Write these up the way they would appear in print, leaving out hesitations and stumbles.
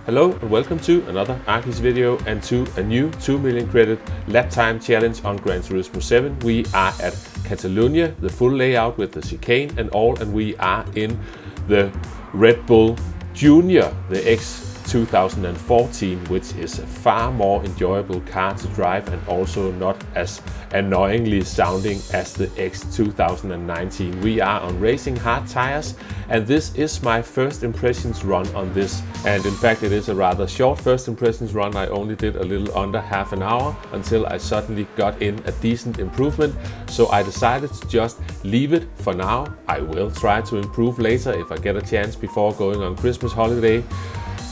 Hello and welcome to another Arkis video and to a new 2 million credit lap time challenge on Gran Turismo 7. We are at Catalunya, the full layout with the chicane and all, and we are in the Redbull Junior, the X2014, which is a far more enjoyable car to drive and also not as annoyingly sounding as the X2019. We are on racing hard tires, and this is my first impressions run on this. And in fact, it is a rather short first impressions run. I only did a little under half an hour until I suddenly got in a decent improvement. So I decided to just leave it for now. I will try to improve later if I get a chance before going on Christmas holiday.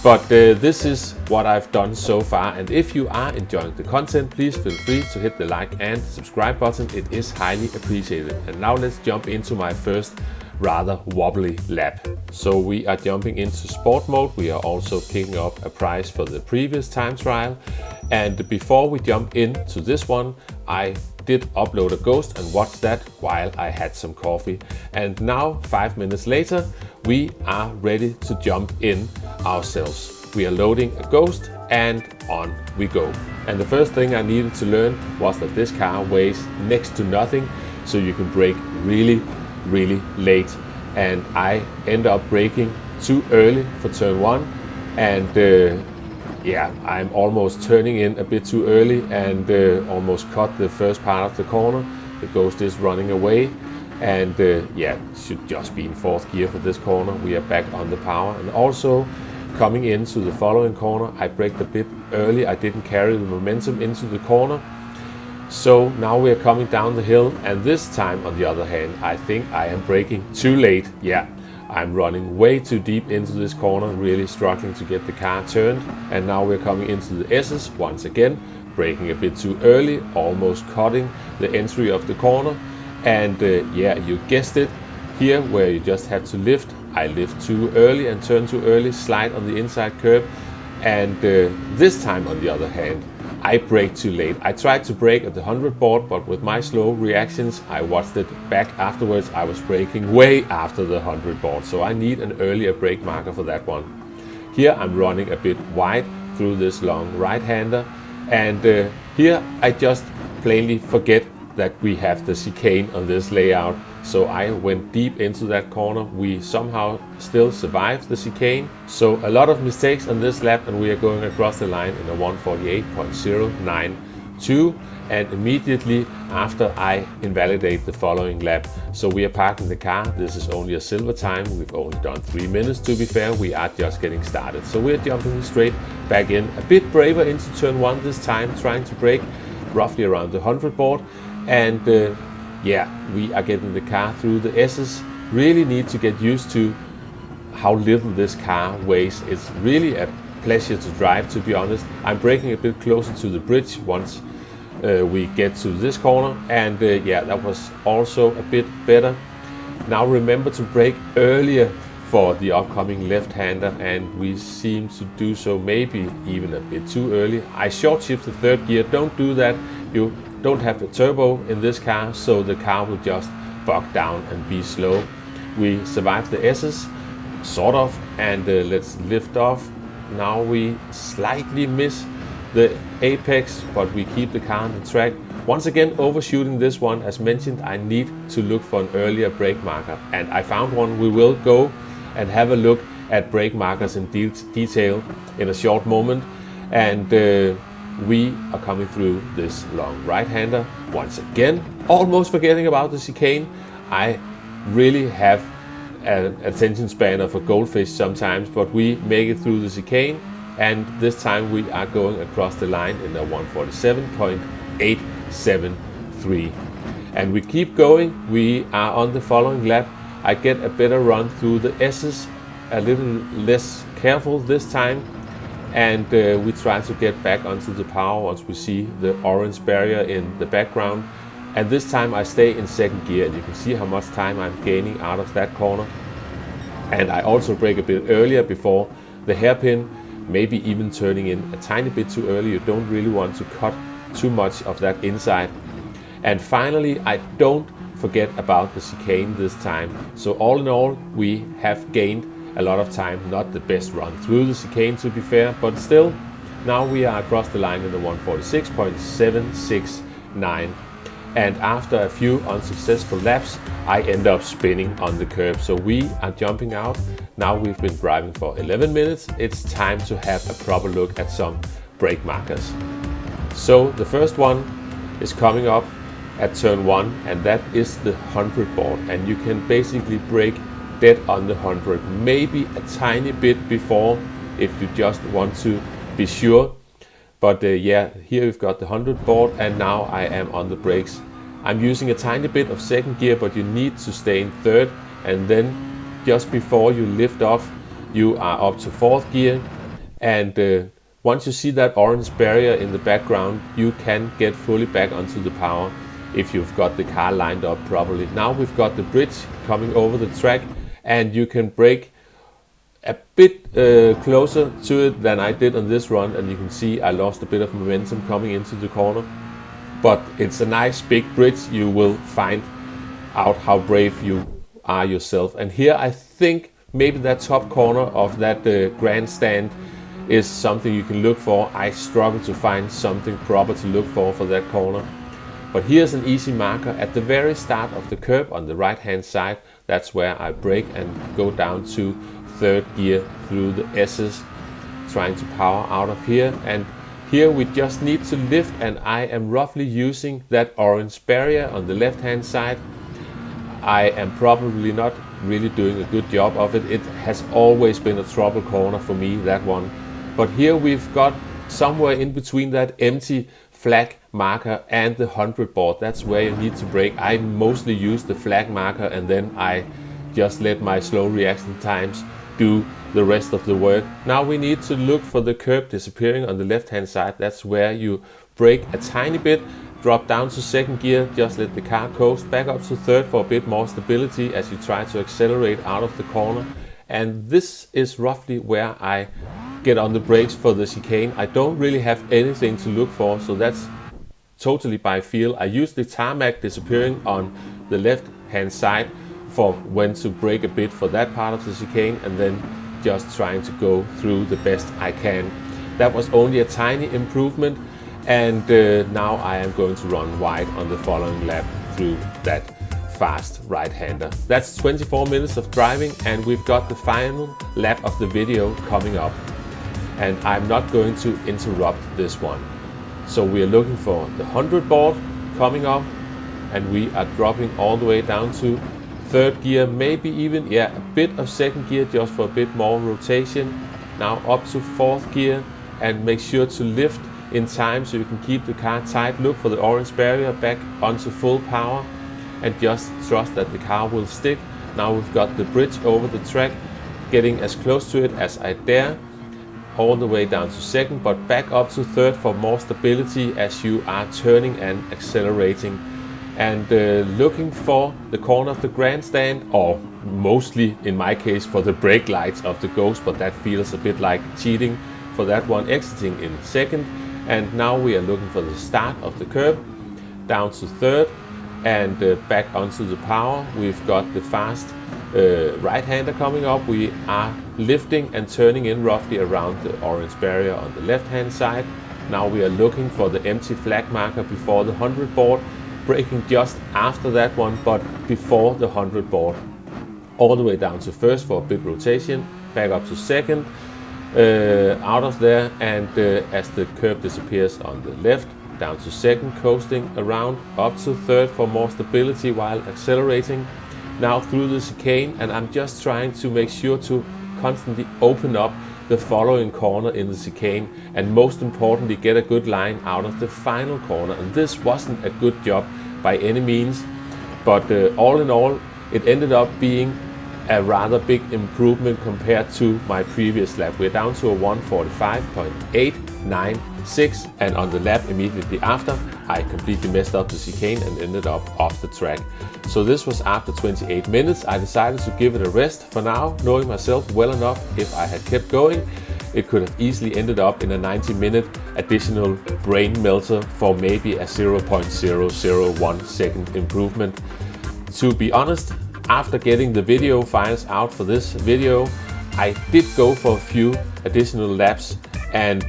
But this is what I've done so far, and if you are enjoying the content, please feel free to hit the like and subscribe button. It is highly appreciated. And now let's jump into my first rather wobbly lap. So we are jumping into sport mode. We are also picking up a prize for the previous time trial. And before we jump into this one, I did upload a ghost and watch that while I had some coffee. And now, 5 minutes later, we are ready to jump in ourselves. We are loading a ghost and on we go. And the first thing I needed to learn was that this car weighs next to nothing, so you can brake really late. And I end up braking too early for turn 1, and yeah, I'm almost turning in a bit too early and almost cut the first part of the corner. The ghost is running away, and yeah, should just be in 4th gear for this corner. We are back on the power, and also coming into the following corner, I braked a bit early. I didn't carry the momentum into the corner. So now we are coming down the hill, and this time on the other hand, I think I am braking too late. Yeah, I'm running way too deep into this corner, really struggling to get the car turned. And now we're coming into the S's once again, braking a bit too early, almost cutting the entry of the corner. And yeah, you guessed it, here where you just have to lift. I lift too early and turn too early, slide on the inside curb. And this time on the other hand, I braked too late. I tried to brake at the 100 board, but with my slow reactions, I watched it back afterwards. I was braking way after the 100 board, so I need an earlier brake marker for that one. Here I'm running a bit wide through this long right-hander, and here I just plainly forget that we have the chicane on this layout. So I went deep into that corner. We somehow still survived the chicane. So a lot of mistakes on this lap, and we are going across the line in a 1:48.092, and immediately after I invalidate the following lap. So we are parking the car. This is only a silver time. We've only done 3 minutes, to be fair. We are just getting started. So we're jumping straight back in, a bit braver into turn 1 this time, trying to brake roughly around the 100 board. And yeah, we are getting the car through the S's. Really need to get used to how little this car weighs. It's really a pleasure to drive, to be honest. I'm braking a bit closer to the bridge once we get to this corner, and yeah, that was also a bit better. Now remember to brake earlier for the upcoming left-hander, and we seem to do so maybe even a bit too early. I short shift the 3rd gear. Don't do that. You don't have the turbo in this car, so the car will just bog down and be slow. We survived the S's, sort of, and let's lift off. Now we slightly miss the apex, but we keep the car on the track. Once again, overshooting this one. As mentioned, I need to look for an earlier brake marker, and I found one. We will go and have a look at brake markers in detail in a short moment. And we are coming through this long right-hander once again, almost forgetting about the chicane. I really have an attention span of a goldfish sometimes, but we make it through the chicane, and this time we are going across the line in a 1:47.873. And we keep going. We are on the following lap. I get a better run through the S's, a little less careful this time. And we try to get back onto the power once we see the orange barrier in the background. And this time I stay in 2nd gear, and you can see how much time I'm gaining out of that corner. And I also brake a bit earlier before the hairpin, maybe even turning in a tiny bit too early. You don't really want to cut too much of that inside. And finally, I don't forget about the chicane this time. So all in all, we have gained a lot of time not the best run through the chicane, to be fair, but still, now we are across the line in the 146.769. And after a few unsuccessful laps, I end up spinning on the curb. So we are jumping out. Now we've been driving for 11 minutes. It's time to have a proper look at some brake markers. So the first one is coming up at turn 1, and that is the 100 board. And you can basically brake dead on the 100, maybe a tiny bit before if you just want to be sure. But yeah, here we've got the 100 board, and now I am on the brakes. I'm using a tiny bit of second gear, but you need to stay in third, and then just before you lift off, you are up to fourth gear. And once you see that orange barrier in the background, you can get fully back onto the power if you've got the car lined up properly. Now we've got the bridge coming over the track, and you can brake a bit closer to it than I did on this run, and you can see I lost a bit of momentum coming into the corner. But it's a nice big bridge. You will find out how brave you are yourself. And here I think maybe that top corner of that grandstand is something you can look for. I struggle to find something proper to look for that corner. But here's an easy marker at the very start of the curb on the right hand side. That's where I brake and go down to third gear through the S's, trying to power out of here. And here we just need to lift, and I am roughly using that orange barrier on the left hand side. I am probably not really doing a good job of it. It has always been a trouble corner for me, that one. But here we've got somewhere in between that empty flag marker and the 100 board. That's where you need to brake. I mostly use the flag marker, and then I just let my slow reaction times do the rest of the work. Now we need to look for the curb disappearing on the left hand side. That's where you brake a tiny bit, drop down to second gear, just let the car coast, back up to third for a bit more stability as you try to accelerate out of the corner. And this is roughly where I get on the brakes for the chicane. I don't really have anything to look for, so that's totally by feel. I use the tarmac disappearing on the left hand side for when to brake a bit for that part of the chicane, and then just trying to go through the best I can. That was only a tiny improvement, and now I am going to run wide on the following lap through that fast right-hander. That's 24 minutes of driving, and we've got the final lap of the video coming up. And I'm not going to interrupt this one. So we are looking for the 100 board coming up, and we are dropping all the way down to third gear, maybe even a bit of second gear just for a bit more rotation. Now up to fourth gear, and make sure to lift in time so you can keep the car tight. Look for the orange barrier, back onto full power, and just trust that the car will stick. Now we've got the bridge over the track, getting as close to it as I dare, all the way down to second, but back up to third for more stability as you are turning and accelerating. And looking for the corner of the grandstand, or mostly in my case for the brake lights of the Ghost, but that feels a bit like cheating for that one, exiting in second. And now we are looking for the start of the curb, down to third, and back onto the power. We've got the fast right-hander coming up. We are lifting and turning in roughly around the orange barrier on the left-hand side. Now we are looking for the empty flag marker before the 100 board, braking just after that one, but before the 100 board. All the way down to first for a bit rotation, back up to second, out of there, and as the curb disappears on the left, down to second, coasting around, up to third for more stability while accelerating. Now through the chicane, and I'm just trying to make sure to constantly open up the following corner in the chicane, and most importantly get a good line out of the final corner. And this wasn't a good job by any means, but all in all it ended up being a rather big improvement compared to my previous lap. We're down to a 1:45.896, and on the lap immediately after I completely messed up the chicane and ended up off the track. So this was after 28 minutes. I decided to give it a rest for now, knowing myself well enough. If I had kept going, it could have easily ended up in a 90-minute additional brain melter for maybe a 0.001 second improvement. To be honest, after getting the video files out for this video, I did go for a few additional laps and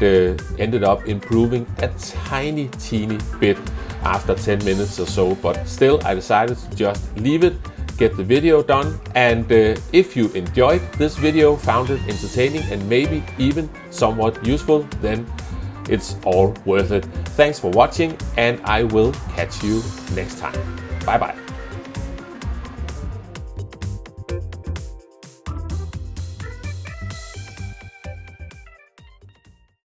ended up improving a tiny teeny bit after 10 minutes or so, but still I decided to just leave it, get the video done, and if you enjoyed this video, found it entertaining and maybe even somewhat useful, then it's all worth it. Thanks for watching, and I will catch you next time. Bye bye.